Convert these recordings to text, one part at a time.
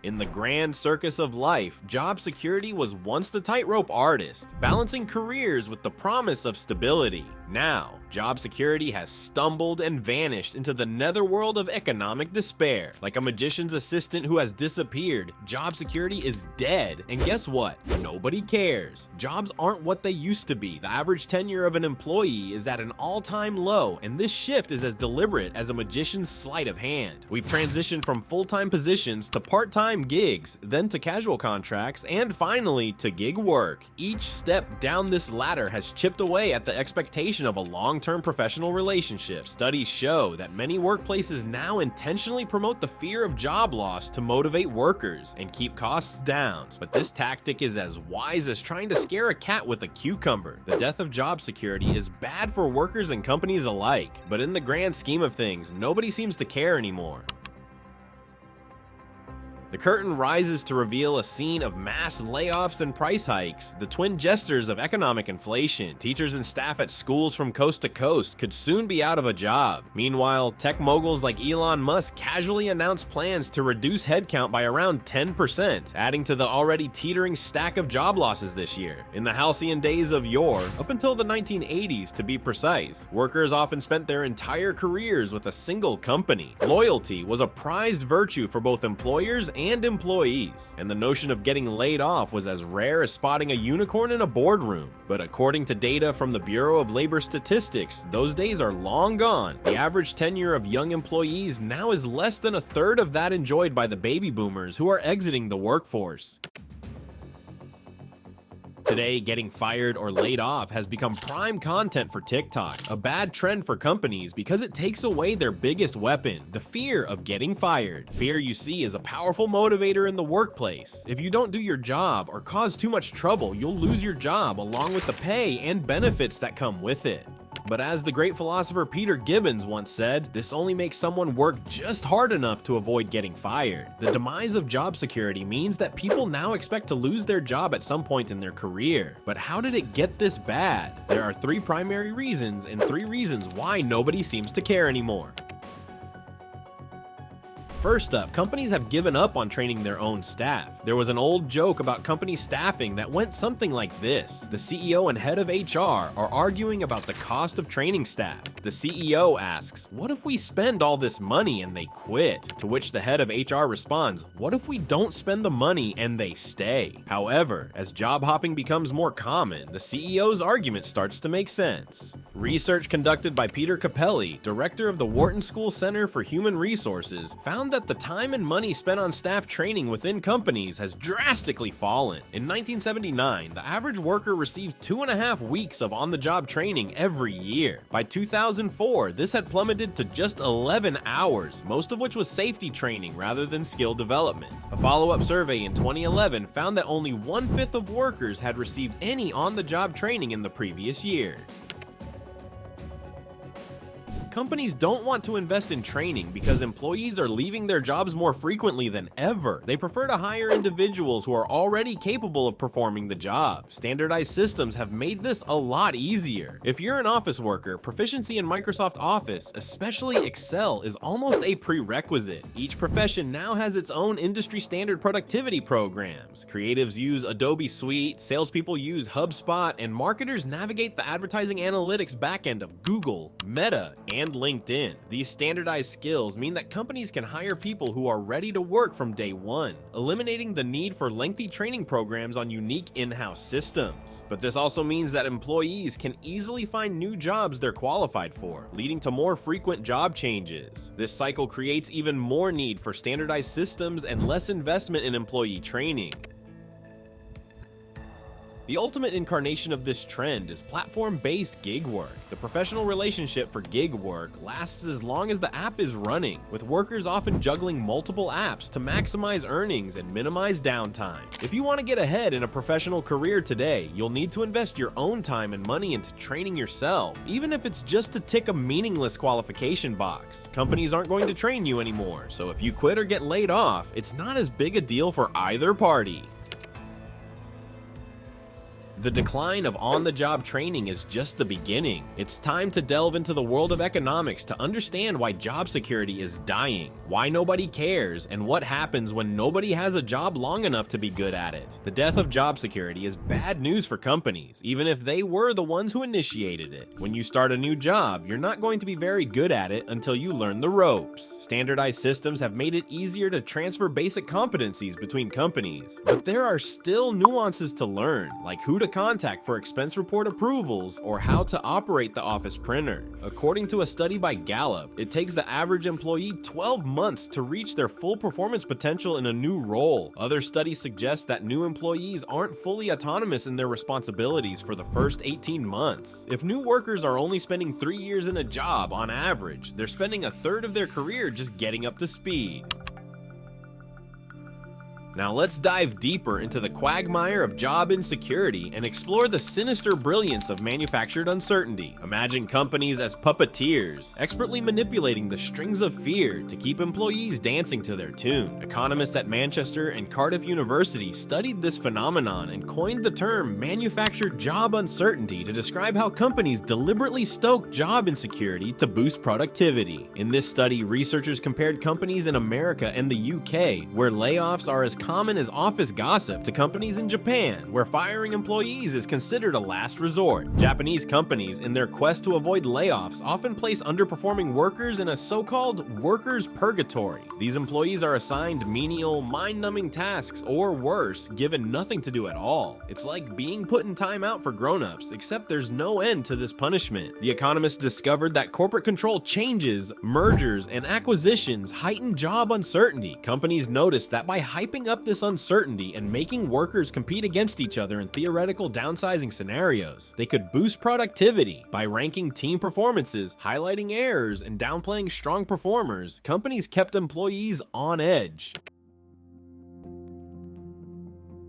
In the grand circus of life, job security was once the tightrope artist, balancing careers with the promise of stability. Now, job security has stumbled and vanished into the netherworld of economic despair. Like a magician's assistant who has disappeared, job security is dead. And guess what? Nobody cares. Jobs aren't what they used to be. The average tenure of an employee is at an all-time low, and this shift is as deliberate as a magician's sleight of hand. We've transitioned from full-time positions to part-time gigs, then to casual contracts, and finally to gig work. Each step down this ladder has chipped away at the expectation of a long-term professional relationship. Studies show that many workplaces now intentionally promote the fear of job loss to motivate workers and keep costs down. But this tactic is as wise as trying to scare a cat with a cucumber. The death of job security is bad for workers and companies alike, but in the grand scheme of things, nobody seems to care anymore. The curtain rises to reveal a scene of mass layoffs and price hikes, the twin jesters of economic inflation. Teachers and staff at schools from coast to coast could soon be out of a job. Meanwhile, tech moguls like Elon Musk casually announced plans to reduce headcount by around 10%, adding to the already teetering stack of job losses this year. In the halcyon days of yore, up until the 1980s to be precise, workers often spent their entire careers with a single company. Loyalty was a prized virtue for both employers and employees, and the notion of getting laid off was as rare as spotting a unicorn in a boardroom. But according to data from the Bureau of Labor Statistics, those days are long gone. The average tenure of young employees now is less than a third of that enjoyed by the baby boomers who are exiting the workforce. Today, getting fired or laid off has become prime content for TikTok, a bad trend for companies because it takes away their biggest weapon, the fear of getting fired. Fear, you see, is a powerful motivator in the workplace. If you don't do your job or cause too much trouble, you'll lose your job along with the pay and benefits that come with it. But as the great philosopher Peter Gibbons once said, this only makes someone work just hard enough to avoid getting fired. The demise of job security means that people now expect to lose their job at some point in their career. But how did it get this bad? There are 3 primary reasons and 3 reasons why nobody seems to care anymore. First up, companies have given up on training their own staff. There was an old joke about company staffing that went something like this. The CEO and head of HR are arguing about the cost of training staff. The CEO asks, "What if we spend all this money and they quit?" To which the head of HR responds, "What if we don't spend the money and they stay?" However, as job hopping becomes more common, the CEO's argument starts to make sense. Research conducted by Peter Capelli, director of the Wharton School Center for Human Resources, found that the time and money spent on staff training within companies has drastically fallen. In 1979, the average worker received 2.5 weeks of on-the-job training every year. By 2004, this had plummeted to just 11 hours, most of which was safety training rather than skill development. A follow-up survey in 2011 found that only 1/5 of workers had received any on-the-job training in the previous year. Companies don't want to invest in training because employees are leaving their jobs more frequently than ever. They prefer to hire individuals who are already capable of performing the job. Standardized systems have made this a lot easier. If you're an office worker, proficiency in Microsoft Office, especially Excel, is almost a prerequisite. Each profession now has its own industry standard productivity programs. Creatives use Adobe Suite, salespeople use HubSpot, and marketers navigate the advertising analytics backend of Google, Meta, and LinkedIn. These standardized skills mean that companies can hire people who are ready to work from day one, eliminating the need for lengthy training programs on unique in-house systems. But this also means that employees can easily find new jobs they're qualified for, leading to more frequent job changes. This cycle creates even more need for standardized systems and less investment in employee training. The ultimate incarnation of this trend is platform-based gig work. The professional relationship for gig work lasts as long as the app is running, with workers often juggling multiple apps to maximize earnings and minimize downtime. If you want to get ahead in a professional career today, you'll need to invest your own time and money into training yourself, even if it's just to tick a meaningless qualification box. Companies aren't going to train you anymore, so if you quit or get laid off, it's not as big a deal for either party. The decline of on-the-job training is just the beginning. It's time to delve into the world of economics to understand why job security is dying, why nobody cares, and what happens when nobody has a job long enough to be good at it. The death of job security is bad news for companies, even if they were the ones who initiated it. When you start a new job, you're not going to be very good at it until you learn the ropes. Standardized systems have made it easier to transfer basic competencies between companies, but there are still nuances to learn, like who to contact for expense report approvals or how to operate the office printer. According to a study by Gallup, it takes the average employee 12 months to reach their full performance potential in a new role. Other studies suggest that new employees aren't fully autonomous in their responsibilities for the first 18 months. If new workers are only spending 3 years in a job on average, they're spending a third of their career just getting up to speed. Now let's dive deeper into the quagmire of job insecurity and explore the sinister brilliance of manufactured uncertainty. Imagine companies as puppeteers, expertly manipulating the strings of fear to keep employees dancing to their tune. Economists at Manchester and Cardiff University studied this phenomenon and coined the term manufactured job uncertainty to describe how companies deliberately stoke job insecurity to boost productivity. In this study, researchers compared companies in America and the UK, where layoffs are as common as office gossip, to companies in Japan, where firing employees is considered a last resort. Japanese companies, in their quest to avoid layoffs, often place underperforming workers in a so-called workers' purgatory. These employees are assigned menial, mind-numbing tasks, or worse, given nothing to do at all. It's like being put in timeout for grown-ups, except there's no end to this punishment. The economists discovered that corporate control changes, mergers, and acquisitions heighten job uncertainty. Companies noticed that by hyping up this uncertainty and making workers compete against each other in theoretical downsizing scenarios, they could boost productivity. By ranking team performances, highlighting errors, and downplaying strong performers, companies kept employees on edge.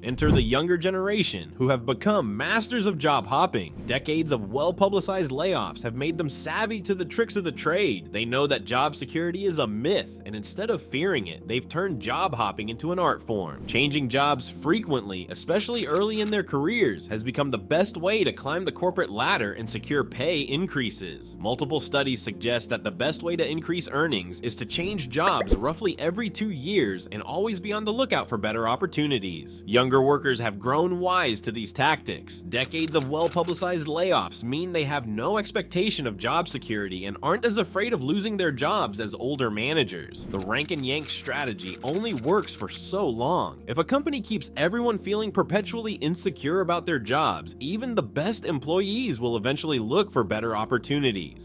Enter the younger generation, who have become masters of job hopping. Decades of well-publicized layoffs have made them savvy to the tricks of the trade. They know that job security is a myth, and instead of fearing it, they've turned job hopping into an art form. Changing jobs frequently, especially early in their careers, has become the best way to climb the corporate ladder and secure pay increases. Multiple studies suggest that the best way to increase earnings is to change jobs roughly every 2 years and always be on the lookout for better opportunities. Younger workers have grown wise to these tactics. Decades of well-publicized layoffs mean they have no expectation of job security and aren't as afraid of losing their jobs as older managers. The rank and yank strategy only works for so long. If a company keeps everyone feeling perpetually insecure about their jobs, even the best employees will eventually look for better opportunities.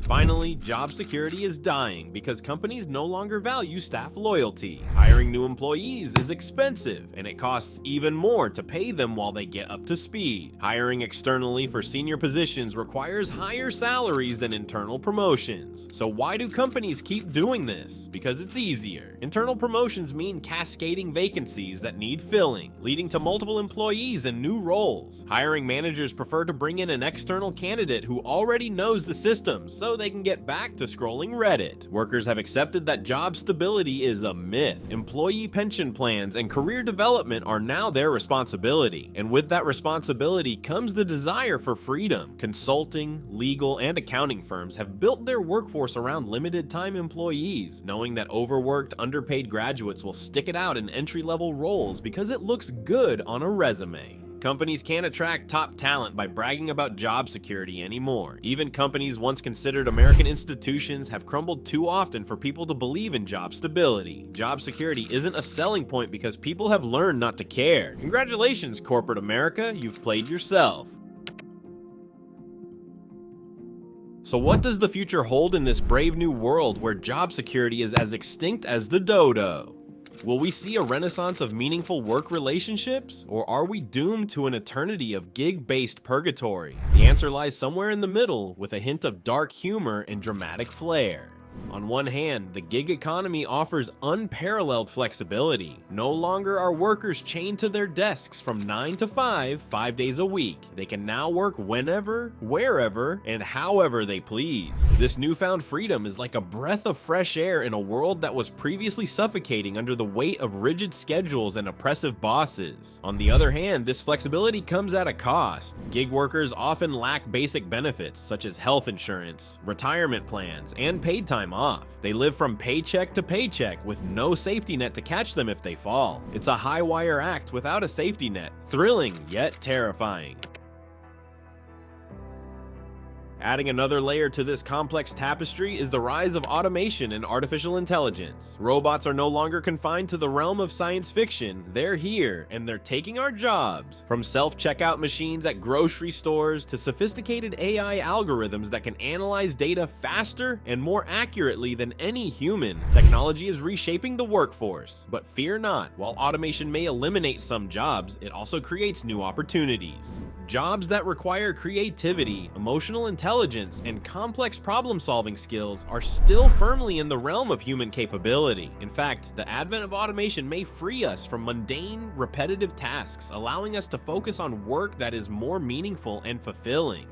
Finally, job security is dying because companies no longer value staff loyalty. Hiring new employees is expensive, and it costs even more to pay them while they get up to speed. Hiring externally for senior positions requires higher salaries than internal promotions. So why do companies keep doing this? Because it's easier. Internal promotions mean cascading vacancies that need filling, leading to multiple employees and new roles. Hiring managers prefer to bring in an external candidate who already knows the system, so they can get back to scrolling Reddit. Workers have accepted that job stability is a myth. Employee pension plans and career development are now their responsibility. And with that responsibility comes the desire for freedom. Consulting, legal, and accounting firms have built their workforce around limited-time employees, knowing that overworked, underpaid graduates will stick it out in entry-level roles because it looks good on a resume. Companies can't attract top talent by bragging about job security anymore. Even companies once considered American institutions have crumbled too often for people to believe in job stability. Job security isn't a selling point because people have learned not to care. Congratulations, corporate America, you've played yourself. So what does the future hold in this brave new world where job security is as extinct as the dodo? Will we see a renaissance of meaningful work relationships, or are we doomed to an eternity of gig-based purgatory? The answer lies somewhere in the middle, with a hint of dark humor and dramatic flair. On one hand, the gig economy offers unparalleled flexibility. No longer are workers chained to their desks from 9 to 5, 5 days a week. They can now work whenever, wherever, and however they please. This newfound freedom is like a breath of fresh air in a world that was previously suffocating under the weight of rigid schedules and oppressive bosses. On the other hand, this flexibility comes at a cost. Gig workers often lack basic benefits such as health insurance, retirement plans, and paid time off. They live from paycheck to paycheck with no safety net to catch them if they fall. It's a high wire act without a safety net, thrilling yet terrifying. Adding another layer to this complex tapestry is the rise of automation and artificial intelligence. Robots are no longer confined to the realm of science fiction. They're here, and they're taking our jobs. From self-checkout machines at grocery stores to sophisticated AI algorithms that can analyze data faster and more accurately than any human, technology is reshaping the workforce. But fear not, while automation may eliminate some jobs, it also creates new opportunities. Jobs that require creativity, emotional intelligence, and complex problem-solving skills are still firmly in the realm of human capability. In fact, the advent of automation may free us from mundane, repetitive tasks, allowing us to focus on work that is more meaningful and fulfilling.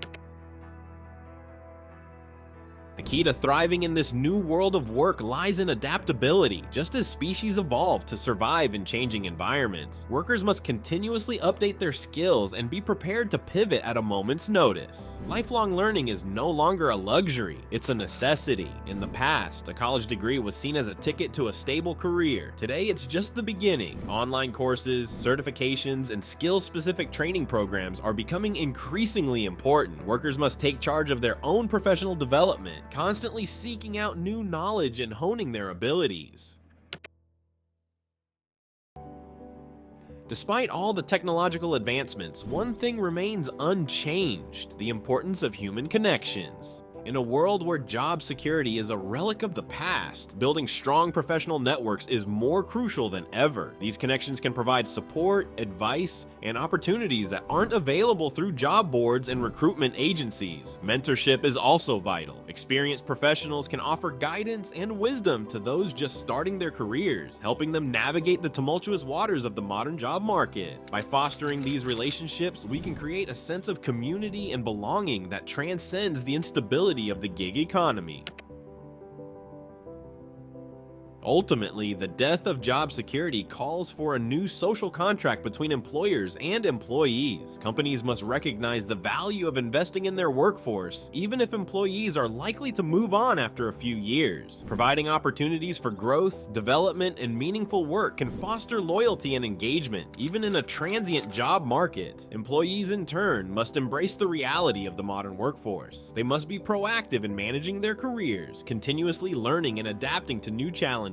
The key to thriving in this new world of work lies in adaptability. Just as species evolve to survive in changing environments, workers must continuously update their skills and be prepared to pivot at a moment's notice. Lifelong learning is no longer a luxury, it's a necessity. In the past, a college degree was seen as a ticket to a stable career. Today, it's just the beginning. Online courses, certifications, and skill-specific training programs are becoming increasingly important. Workers must take charge of their own professional development, constantly seeking out new knowledge and honing their abilities. Despite all the technological advancements, one thing remains unchanged: the importance of human connections. In a world where job security is a relic of the past, building strong professional networks is more crucial than ever. These connections can provide support, advice, and opportunities that aren't available through job boards and recruitment agencies. Mentorship is also vital. Experienced professionals can offer guidance and wisdom to those just starting their careers, helping them navigate the tumultuous waters of the modern job market. By fostering these relationships, we can create a sense of community and belonging that transcends the instability of the gig economy. Ultimately, the death of job security calls for a new social contract between employers and employees. Companies must recognize the value of investing in their workforce, even if employees are likely to move on after a few years. Providing opportunities for growth, development, and meaningful work can foster loyalty and engagement, even in a transient job market. Employees, in turn, must embrace the reality of the modern workforce. They must be proactive in managing their careers, continuously learning and adapting to new challenges.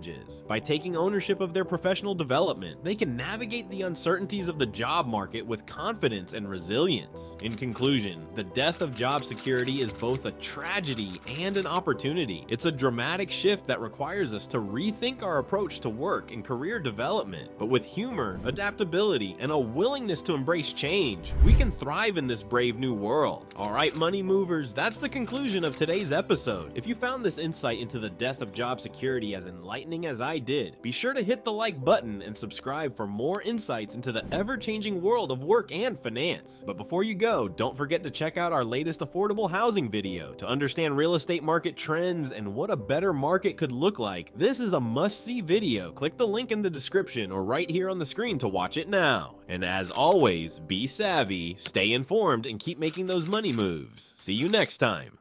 By taking ownership of their professional development, they can navigate the uncertainties of the job market with confidence and resilience. In conclusion, the death of job security is both a tragedy and an opportunity. It's a dramatic shift that requires us to rethink our approach to work and career development. But with humor, adaptability, and a willingness to embrace change, we can thrive in this brave new world. Alright, money movers, that's the conclusion of today's episode. If you found this insight into the death of job security as enlightening as I did, be sure to hit the like button and subscribe for more insights into the ever-changing world of work and finance. But before you go, don't forget to check out our latest affordable housing video. To understand real estate market trends and what a better market could look like, this is a must-see video. Click the link in the description or right here on the screen to watch it now. And as always, be savvy, stay informed, and keep making those money moves. See you next time.